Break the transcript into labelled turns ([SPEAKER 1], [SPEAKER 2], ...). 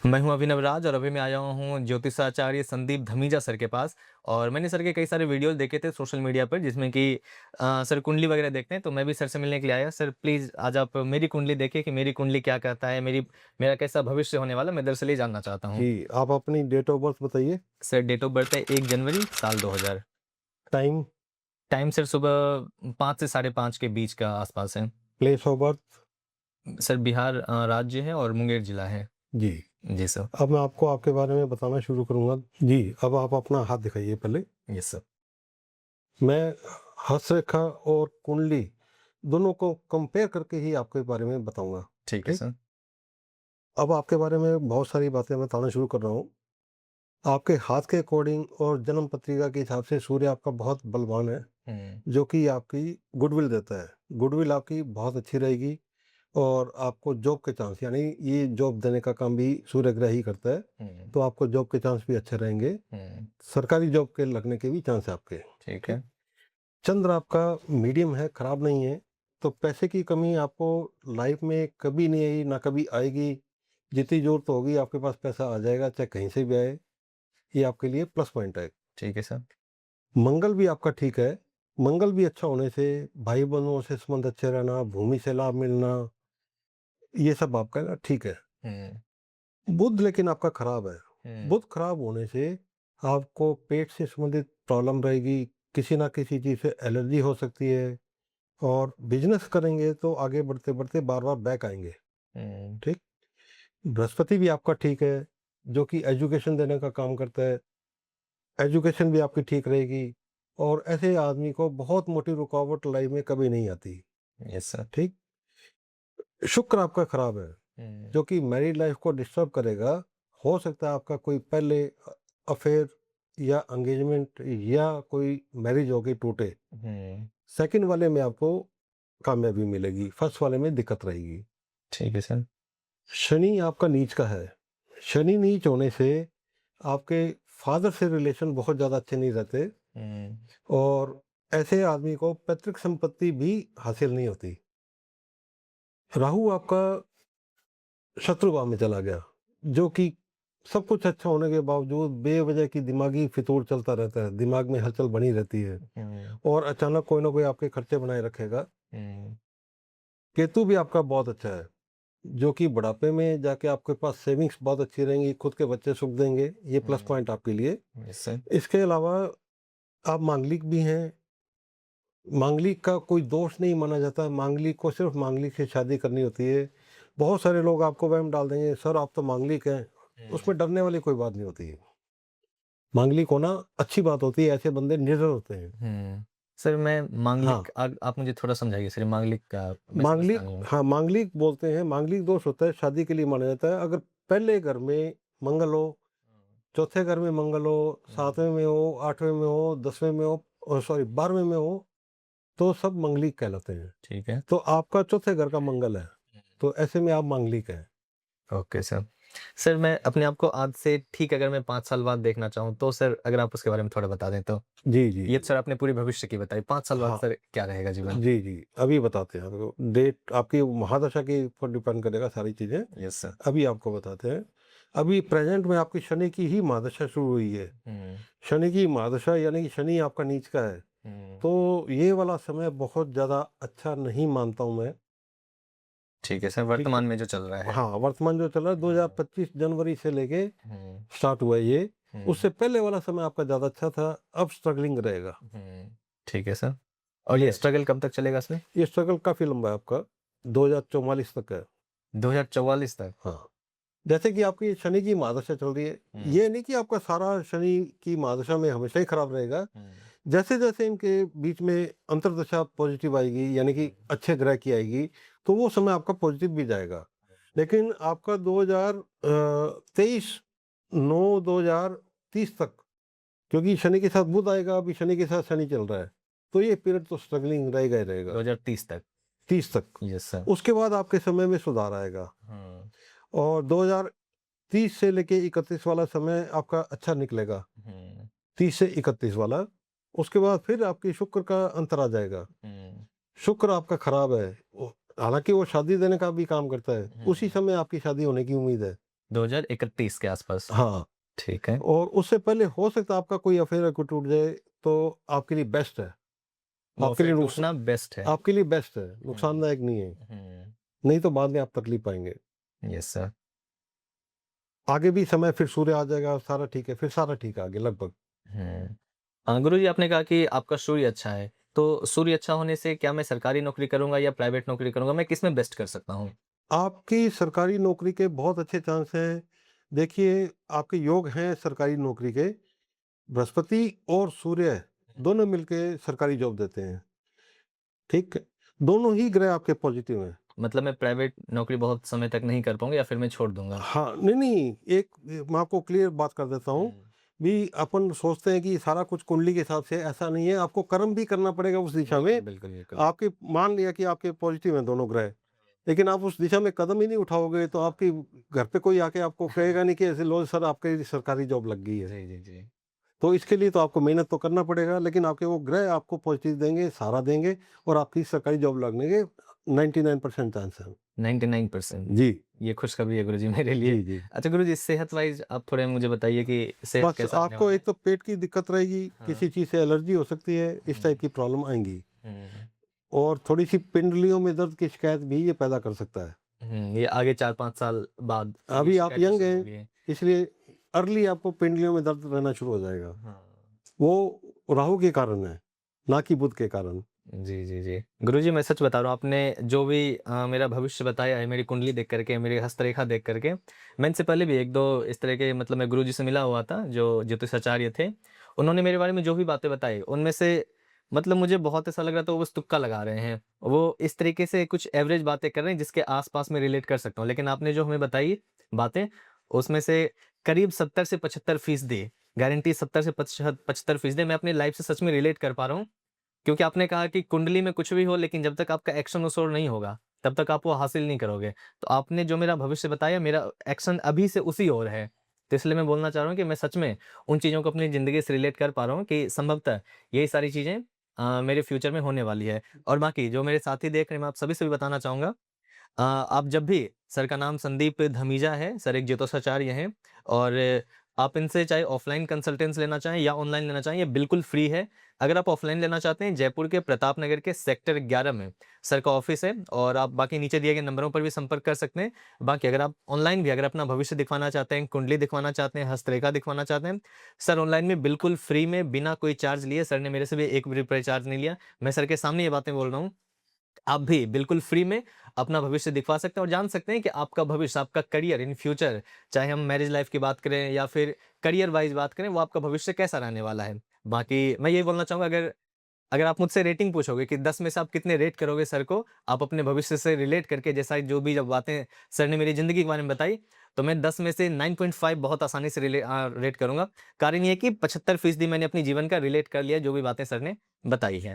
[SPEAKER 1] मैं हूँ अभिनव राज और अभी मैं आया हूँ ज्योतिषाचार्य संदीप धमीजा सर के पास। और मैंने सर के कई सारे वीडियोस देखे थे सोशल मीडिया पर, जिसमें कि सर कुंडली वगैरह देखते हैं, तो मैं भी सर से मिलने के लिए आया। सर प्लीज़ आज आप मेरी कुंडली देखिए कि मेरी कुंडली क्या कहता है, मेरा कैसा भविष्य होने वाला है, मैं दरअसल ये जानना चाहता हूँ।
[SPEAKER 2] जी, आप अपनी डेट ऑफ बर्थ बताइए,
[SPEAKER 1] सर डेट ऑफ बर्थ है 1 जनवरी साल 2000।
[SPEAKER 2] टाइम,
[SPEAKER 1] टाइम सर सुबह 5 से साढ़े 5 के बीच का आसपास है।
[SPEAKER 2] Place of birth.
[SPEAKER 1] Sir Bihar राज्य है और मुंगेर जिला है।
[SPEAKER 2] जी,
[SPEAKER 1] जी सर।
[SPEAKER 2] अब मैं आपको आपके बारे में बताना शुरू करूँगा। जी, अब आप अपना हाथ दिखाइए पहले।
[SPEAKER 1] Yes sir.
[SPEAKER 2] मैं हस्तरेखा और कुंडली दोनों को कंपेयर करके ही आपके बारे में बताऊँगा,
[SPEAKER 1] ठीक है
[SPEAKER 2] ठीक?
[SPEAKER 1] सर।
[SPEAKER 2] अब आपके बारे में बहुत सारी बातें मैं बताना शुरू कर रहा हूँ। आपके हाथ के अकॉर्डिंग और जन्म पत्रिका के हिसाब से सूर्य आपका बहुत बलवान है,
[SPEAKER 1] हुँ,
[SPEAKER 2] जो कि आपकी गुडविल देता है। गुडविल आपकी बहुत अच्छी रहेगी और आपको जॉब के चांस, यानी ये जॉब देने का काम भी सूर्य ग्रह ही करता है,
[SPEAKER 1] हुँ,
[SPEAKER 2] तो आपको जॉब के चांस भी अच्छे रहेंगे।
[SPEAKER 1] हुँ,
[SPEAKER 2] सरकारी जॉब के लगने के भी चांस है आपके,
[SPEAKER 1] ठीक
[SPEAKER 2] ठीक?
[SPEAKER 1] है।
[SPEAKER 2] चंद्र आपका मीडियम है, खराब नहीं है, तो पैसे की कमी आपको लाइफ में कभी नहीं आई, ना कभी आएगी। जितनी ज़रूरत होगी आपके पास पैसा आ जाएगा, चाहे कहीं से भी आए, ये आपके लिए प्लस पॉइंट है।
[SPEAKER 1] ठीक है सर।
[SPEAKER 2] मंगल भी आपका ठीक है, मंगल भी अच्छा होने से भाई-बंधुओं से संबंध अच्छे रहना, भूमि से लाभ मिलना, ये सब आपका ना ठीक है।
[SPEAKER 1] हुँ,
[SPEAKER 2] बुध लेकिन आपका खराब है।
[SPEAKER 1] हुँ,
[SPEAKER 2] बुध खराब होने से आपको पेट से संबंधित प्रॉब्लम रहेगी, किसी ना किसी चीज़ से एलर्जी हो सकती है और बिज़नेस करेंगे तो आगे बढ़ते-बढ़ते बार-बार बैक आएँगे,
[SPEAKER 1] हुँ,
[SPEAKER 2] ठीक? बृहस्पति भी आपका ठीक है, जो कि एजुकेशन देने का काम करता है। एजुकेशन भी आपकी ठीक रहेगी और ऐसे आदमी को बहुत मोटी रुकावट लाइफ में कभी नहीं आती,
[SPEAKER 1] यस सर।
[SPEAKER 2] ठीक? शुक्र आपका खराब है,
[SPEAKER 1] हुँ,
[SPEAKER 2] जो कि मैरिड लाइफ को डिस्टर्ब करेगा। हो सकता है आपका कोई पहले अफेयर या एंगेजमेंट या कोई मैरिज हो गई टूटे।
[SPEAKER 1] हुँ,
[SPEAKER 2] सेकंड वाले में आपको कामयाबी मिलेगी, फर्स्ट वाले में दिक्कत रहेगी।
[SPEAKER 1] ठीक है सर।
[SPEAKER 2] शनि आपका नीच का है। शनि नीच होने से आपके फादर से रिलेशन बहुत ज़्यादा अच्छे नहीं रहते
[SPEAKER 1] हुँ,
[SPEAKER 2] और ऐसे आदमी को पैतृक संपत्ति भी हासिल नहीं होती। राहु आपका शत्रु भाव में चला गया, जो कि सब कुछ अच्छा होने के बावजूद बेवजह की दिमागी फितूर चलता रहता है, दिमाग में हलचल बनी रहती है
[SPEAKER 1] हुँ,
[SPEAKER 2] और अचानक कोई ना कोई आपके खर्चे बनाए रखेगा।
[SPEAKER 1] हुँ,
[SPEAKER 2] केतु भी आपका बहुत अच्छा है, जो कि बुढ़ापे में जाके आपके पास सेविंग्स बहुत अच्छी रहेंगी, खुद के बच्चे सुख देंगे, ये प्लस
[SPEAKER 1] हुँ,
[SPEAKER 2] पॉइंट आपके लिए।
[SPEAKER 1] Yes sir.
[SPEAKER 2] इसके अलावा आप मांगलिक भी हैं, मांगलिक का कोई दोष नहीं माना जाता, मांगलिक को सिर्फ मांगलिक से शादी करनी होती है। बहुत सारे लोग आपको वहम डाल देंगे, सर आप तो मांगलिक हैं,
[SPEAKER 1] हुँ,
[SPEAKER 2] उसमें डरने वाली कोई बात नहीं होती है। मांगलिक होना अच्छी बात होती है, ऐसे बंदे निर्भर होते हैं।
[SPEAKER 1] हुँ। सर मैं
[SPEAKER 2] हाँ,
[SPEAKER 1] मांगलिक आप मुझे थोड़ा समझाइए सर, मांगलिक का मैं समझता
[SPEAKER 2] मांगलिक,
[SPEAKER 1] नहीं हूँ।
[SPEAKER 2] हाँ, मांगलिक बोलते हैं, मांगलिक दोष होता है, शादी के लिए माना जाता है। अगर पहले घर में मंगल हो, चौथे घर में मंगल हो,
[SPEAKER 1] हुँ,
[SPEAKER 2] 7वें में हो, 8वें में हो, 10वें में हो, सॉरी 12वें में हो, तो सब मांगलिक कहलाते हैं।
[SPEAKER 1] ठीक है।
[SPEAKER 2] तो आपका चौथे घर का मंगल है, तो ऐसे में आप मांगलिक हैं।
[SPEAKER 1] Okay sir. सर मैं अपने आप को आज से ठीक अगर मैं 5 साल बाद देखना चाहूँ तो सर अगर आप उसके बारे में थोड़ा बता दें तो?
[SPEAKER 2] जी, जी,
[SPEAKER 1] ये तो
[SPEAKER 2] जी।
[SPEAKER 1] सर आपने पूरी भविष्य की बताई, 5 साल बाद
[SPEAKER 2] हाँ,
[SPEAKER 1] सर क्या रहेगा जीवन?
[SPEAKER 2] जी, जी। अभी बताते हैं आपको, डेट आपकी महादशा के ऊपर डिपेंड करेगा सारी चीज़ें।
[SPEAKER 1] Yes sir.
[SPEAKER 2] अभी आपको बताते हैं। अभी प्रेज़ेंट में आपकी शनि की ही महादशा शुरू हुई है।
[SPEAKER 1] हुँ,
[SPEAKER 2] शनि की महादशा यानी कि शनि आपका नीच का है।
[SPEAKER 1] हुँ।
[SPEAKER 2] तो ये वाला समय बहुत ज़्यादा अच्छा नहीं मानता हूँ मैं,
[SPEAKER 1] ठीक है सर,
[SPEAKER 2] ठीक है?
[SPEAKER 1] वर्तमान में जो चल रहा है।
[SPEAKER 2] हाँ, वर्तमान जो चल रहा है
[SPEAKER 1] हुँ,
[SPEAKER 2] 2025 जनवरी से लेके
[SPEAKER 1] हुँ,
[SPEAKER 2] स्टार्ट हुआ है ये।
[SPEAKER 1] हुँ,
[SPEAKER 2] उससे पहले वाला समय आपका ज़्यादा अच्छा था, अब स्ट्रगलिंग रहेगा,
[SPEAKER 1] हुँ। ठीक है सर। और
[SPEAKER 2] ठीक
[SPEAKER 1] ये
[SPEAKER 2] है?
[SPEAKER 1] स्ट्रगल कब तक चलेगा सर?
[SPEAKER 2] ये स्ट्रगल काफ़ी लंबा है आपका, 2044 तक है।
[SPEAKER 1] 2044 तक?
[SPEAKER 2] हाँ। जैसे कि आपकी शनि की महादशा चल रही है,
[SPEAKER 1] हुँ,
[SPEAKER 2] ये नहीं कि आपका सारा शनि की महादशा में हमेशा ही खराब रहेगा।
[SPEAKER 1] हुँ,
[SPEAKER 2] जैसे-जैसे इनके बीच में अंतर्दशा पॉजिटिव आएगी, यानी कि
[SPEAKER 1] हुँ,
[SPEAKER 2] अच्छे ग्रह की आएगी, तो वो समय आपका पॉजिटिव भी जाएगा। लेकिन आपका 23 9 2030 तक, क्योंकि शनि के साथ बुध आएगा, अभी शनि के साथ शनि चल रहा है, तो ये पीरियड तो स्ट्रगलिंग रहेगा ही रहेगा,
[SPEAKER 1] 2030 तक।
[SPEAKER 2] 30 तक।
[SPEAKER 1] Yes sir.
[SPEAKER 2] उसके बाद आपके समय में सुधार आएगा
[SPEAKER 1] हुँ,
[SPEAKER 2] और 2030 से लेके 31 वाला समय आपका अच्छा निकलेगा,
[SPEAKER 1] हुँ,
[SPEAKER 2] 30 से 31 वाला। उसके बाद फिर आपकी शुक्र का अंतर आ जाएगा।
[SPEAKER 1] हुँ,
[SPEAKER 2] शुक्र आपका खराब है, हालांकि वो शादी देने का भी काम करता है, उसी
[SPEAKER 1] हुँ,
[SPEAKER 2] समय आपकी शादी होने की उम्मीद है।
[SPEAKER 1] 2031 के आसपास।
[SPEAKER 2] हाँ,
[SPEAKER 1] ठीक है।
[SPEAKER 2] और उससे पहले हो सकता है आपका कोई अफेयर अगर टूट जाए, तो आपके लिए बेस्ट है।
[SPEAKER 1] वो
[SPEAKER 2] आपके
[SPEAKER 1] फिर
[SPEAKER 2] लिए
[SPEAKER 1] टूटना बेस्ट है।
[SPEAKER 2] आपके लिए बेस्ट है,
[SPEAKER 1] हुँ,
[SPEAKER 2] नुकसानदायक नहीं है।
[SPEAKER 1] हुँ।
[SPEAKER 2] नहीं तो बाद में आप तकलीफ पाएँगे।
[SPEAKER 1] Yes sir.
[SPEAKER 2] आगे भी समय फिर सूर्य आ जाएगा, सारा ठीक है, फिर सारा ठीक है आगे लगभग।
[SPEAKER 1] हुँ। गुरुजी आपने कहा कि आपका सूर्य अच्छा है, तो सूर्य अच्छा होने से क्या मैं सरकारी नौकरी करूँगा या प्राइवेट नौकरी करूँगा? मैं किसमें बेस्ट कर सकता हूँ?
[SPEAKER 2] आपकी सरकारी नौकरी के बहुत अच्छे चांस हैं। देखिए, आपके योग हैं सरकारी नौकरी के, बृहस्पति और सूर्य दोनों मिलके सरकारी जॉब देते हैं, ठीक है? दोनों ही ग्रह आपके पॉज़िटिव हैं।
[SPEAKER 1] मतलब मैं प्राइवेट नौकरी बहुत समय तक नहीं कर पाऊँगा या फिर मैं छोड़ दूँगा?
[SPEAKER 2] हाँ, नहीं, एक मैं आपको क्लियर बात कर देता हूँ,
[SPEAKER 1] हुँ।
[SPEAKER 2] भी अपन सोचते हैं कि सारा कुछ कुंडली के हिसाब से, ऐसा नहीं है, आपको कर्म भी करना पड़ेगा उस दिशा में।
[SPEAKER 1] बिल्कुल, बिल्कुल।
[SPEAKER 2] आपके मान लिया कि आपके पॉज़िटिव हैं दोनों ग्रह, लेकिन आप उस दिशा में कदम ही नहीं उठाओगे, तो आपकी घर पे कोई आके आपको कहेगा नहीं कि ऐसे लो सर आपकी सरकारी जॉब लग गई है।
[SPEAKER 1] जी, जी, जी।
[SPEAKER 2] तो इसके लिए तो आपको मेहनत तो करना पड़ेगा, लेकिन आपके वो ग्रह आपको पॉज़िटिव देंगे, सहारा देंगे और आपकी सरकारी जॉब लगने के 99% चांस हैं।
[SPEAKER 1] 99%
[SPEAKER 2] जी।
[SPEAKER 1] ये खुशखबरी है गुरुजी मेरे लिए।
[SPEAKER 2] जी, जी।
[SPEAKER 1] अच्छा गुरुजी सेहत वाइज़ आप थोड़े मुझे बताइए कि सेहत
[SPEAKER 2] बस
[SPEAKER 1] कैसा रहने
[SPEAKER 2] आपको
[SPEAKER 1] वाला है?
[SPEAKER 2] एक तो पेट की दिक्कत रहेगी,
[SPEAKER 1] हाँ।
[SPEAKER 2] किसी चीज़ से एलर्जी हो सकती है, इस
[SPEAKER 1] हुँ,
[SPEAKER 2] टाइप की प्रॉब्लम आएँगी
[SPEAKER 1] हुँ,
[SPEAKER 2] और थोड़ी-सी पिंडलियों में दर्द की शिकायत भी ये पैदा कर सकता है।
[SPEAKER 1] हुँ, ये आगे 4-5 साल बाद ये
[SPEAKER 2] अभी आप
[SPEAKER 1] शिकायतें
[SPEAKER 2] यंग
[SPEAKER 1] शुरू
[SPEAKER 2] हैं,
[SPEAKER 1] होंगी।
[SPEAKER 2] इसलिए अर्ली आपको पिंडलियों में दर्द रहना शुरू हो जाएगा।
[SPEAKER 1] हाँ।
[SPEAKER 2] वो राहु के कारण है, ना कि बुध के कारण।
[SPEAKER 1] जी, जी, जी। गुरुजी मैं सच बता रहा हूँ आपने जो भी मेरा भविष्य बताया है मेरी कुंडली देख कर के, मेरी हस्तरेखा देख कर के, मैं इनसे पहले भी 1-2 इस तरह के मतलब मैं गुरुजी से मिला हुआ था जो ज्योतिषाचार्य थे। उन्होंने मेरे बारे में जो भी बातें बताई उनमें से मतलब मुझे बहुत ऐसा लग रहा था वो बस तुक्का लगा रहे हैं। वो इस तरीके से कुछ एवरेज बातें कर रहे हैं जिसके आस-पास मैं रिलेट कर सकता हूँ। लेकिन आपने जो हमें बताई बातें उसमें से करीब 70 से 75% गारंटी 70 से 75% मैं अपनी लाइफ़ से सच में रिलेट कर पा रहा हूँ। क्योंकि आपने कहा कि कुंडली में कुछ भी हो लेकिन जब तक आपका एक्शन उस ओर नहीं होगा, तब तक आप वो हासिल नहीं करोगे। तो आपने जो मेरा भविष्य बताया मेरा एक्शन अभी से उसी ओर है। तो इसलिए मैं बोलना चाह रहा हूँ कि मैं सच में उन चीज़ों को अपनी ज़िंदगी से रिलेट कर पा रहा हूँ कि संभवतः यही सारी चीज़ें मेरे फ्यूचर में होने वाली है। और बाकी जो मेरे साथी देख रहे हैं मैं आप सभी से भी बताना चाहूँगा आप जब भी सर का नाम संदीप धमीजा है, सर एक ज्योतिषाचार्य हैं और आप इनसे चाहे ऑफ़लाइन कंसल्टेंस लेना चाहें या ऑनलाइन लेना चाहें, ये बिल्कुल फ्री है। अगर आप ऑफ़लाइन लेना चाहते हैं, जयपुर के प्रताप नगर के सेक्टर 11 में सर का ऑफ़िस है और आप बाकी नीचे दिए गए नंबरों पर भी संपर्क कर सकते हैं। बाकी अगर आप ऑनलाइन भी अगर अपना भविष्य दिखवाना चाहते हैं, कुंडली दिखवाना चाहते हैं, हस्तरेखा दिखवाना चाहते हैं, सर ऑनलाइन में बिल्कुल फ्री में बिना कोई चार्ज लिए सर ने मेरे से भी 1 भी रुपए चार्ज नहीं लिया। मैं सर के सामने ये बातें बोल रहा हूँ। आप भी बिल्कुल फ्री में अपना भविष्य दिखवा सकते हैं और जान सकते हैं कि आपका भविष्य, आपका करियर इन फ्यूचर चाहे हम मैरिज लाइफ की बात करें या फिर करियर वाइज़ बात करें, वो आपका भविष्य कैसा रहने वाला है। बाकी मैं यही बोलना चाहूँगा अगर अगर आप मुझसे रेटिंग पूछोगे कि 10 में से आप कितने रेट करोगे सर को, आप अपने भविष्य से रिलेट करके जैसा जो भी जब बातें सर ने मेरी ज़िंदगी के बारे में बताई, तो मैं 10 में से 9.5 बहुत आसानी से रेट करूँगा। कारण ये है कि 75% मैंने अपने जीवन का रिलेट कर लिया, जो भी बातें सर ने बताई हैं।